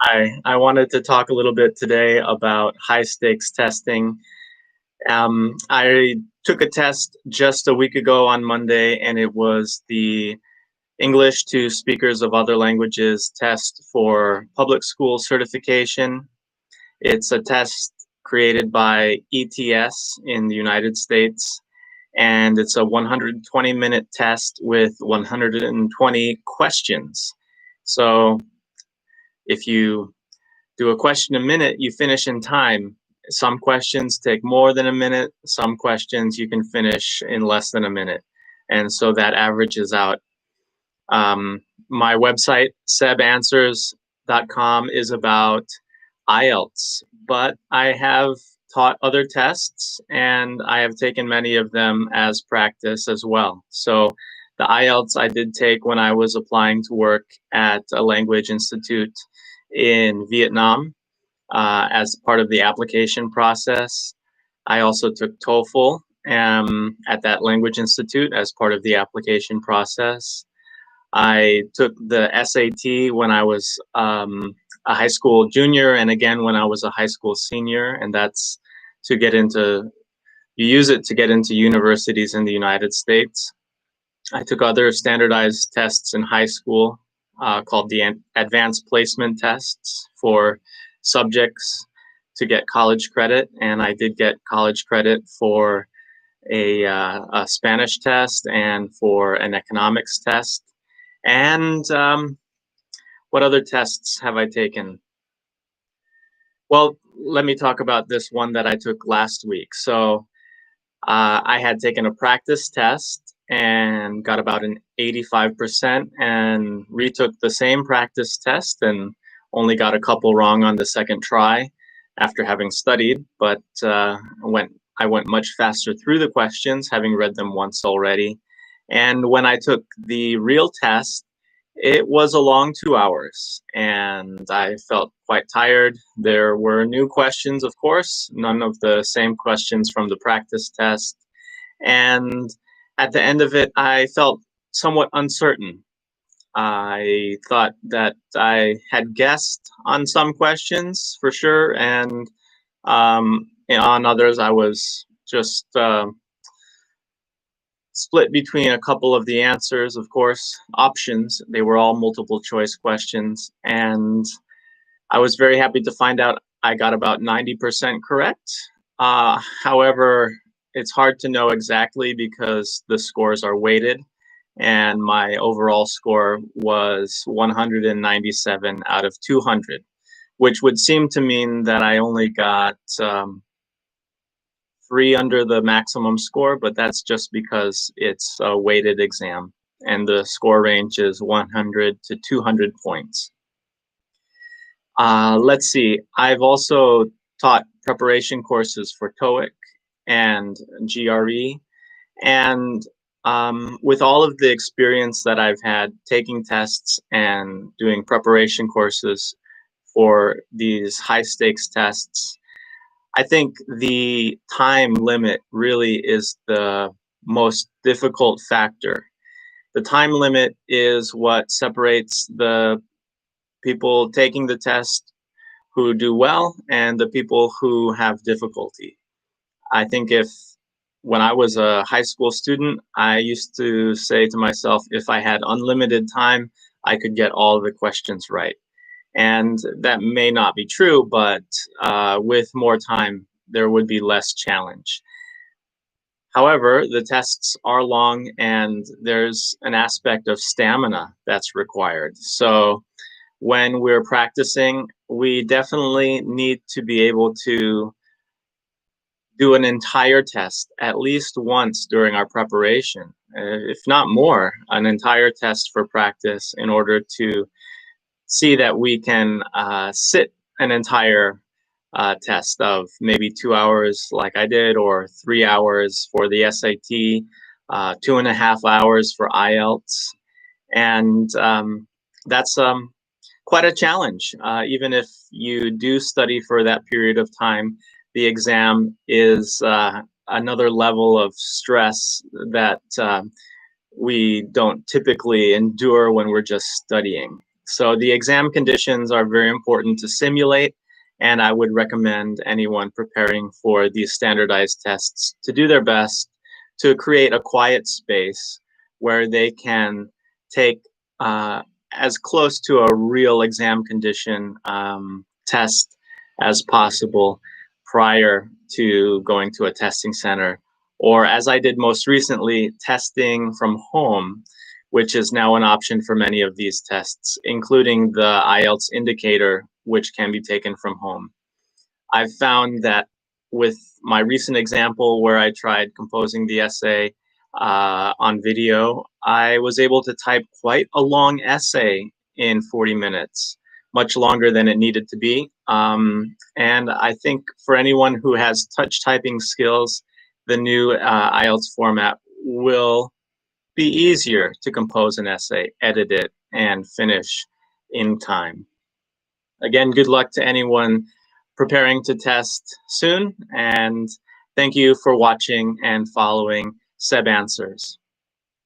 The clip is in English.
I wanted to talk a little bit today about high stakes testing. I took a test just a week ago on Monday, and it was the English to Speakers of Other Languages test for public school certification. It's a test created by ETS in the United States, and it's a 120-minute test with 120 questions. So if you do a question a minute, you finish in time. Some questions take more than a minute. Some questions you can finish in less than a minute. And so that averages out. My website, sebanswers.com, is about IELTS, but I have taught other tests and I have taken many of them as practice as well. So the IELTS I did take when I was applying to work at a language institute in Vietnam as part of the application process. I also took TOEFL at that language institute as part of the application process. I took the SAT when I was a high school junior and again when I was a high school senior, and that's to get into, you use it to get into universities in the United States. I took other standardized tests in high school called the advanced placement tests for subjects to get college credit, and I did get college credit for a Spanish test and for an economics test. And what other tests have I taken? Well, let me talk about this one that I took last week. So I had taken a practice test and got about an 85% and retook the same practice test and only got a couple wrong on the second try after having studied, but I went much faster through the questions, having read them once already. And when I took the real test, it was a long 2 hours and I felt quite tired. There were new questions, of course, none of the same questions from the practice test. And at the end of it, I felt somewhat uncertain. I thought that I had guessed on some questions for sure, and on others, I was just split between a couple of the answers, of course, options. They were all multiple choice questions. And I was very happy to find out I got about 90% correct. However, it's hard to know exactly because the scores are weighted. And my overall score was 197 out of 200, which would seem to mean that I only got 3 under the maximum score, but that's just because it's a weighted exam and the score range is 100 to 200 points. Let's see, I've also taught preparation courses for TOEIC and GRE, and with all of the experience that I've had taking tests and doing preparation courses for these high stakes tests, I think the time limit really is the most difficult factor. The time limit is what separates the people taking the test who do well and the people who have difficulty. I think when I was a high school student, I used to say to myself, if I had unlimited time, I could get all the questions right. And that may not be true, but with more time, there would be less challenge. However, the tests are long and there's an aspect of stamina that's required. So when we're practicing, we definitely need to be able to do an entire test at least once during our preparation, if not more, an entire test for practice in order to see that we can sit an entire test of maybe 2 hours like I did, or 3 hours for the SAT, 2.5 hours for IELTS. And that's quite a challenge. Even if you do study for that period of time, the exam is another level of stress that we don't typically endure when we're just studying. So the exam conditions are very important to simulate, and I would recommend anyone preparing for these standardized tests to do their best to create a quiet space where they can take uh, as close to a real exam condition test as possible prior to going to a testing center, or as I did most recently, testing from home, which is now an option for many of these tests, including the IELTS indicator, which can be taken from home. I've found that with my recent example where I tried composing the essay on video, I was able to type quite a long essay in 40 minutes, much longer than it needed to be. And I think for anyone who has touch typing skills, the new IELTS format will be easier to compose an essay, edit it, and finish in time. Again, good luck to anyone preparing to test soon, and thank you for watching and following Seb Answers.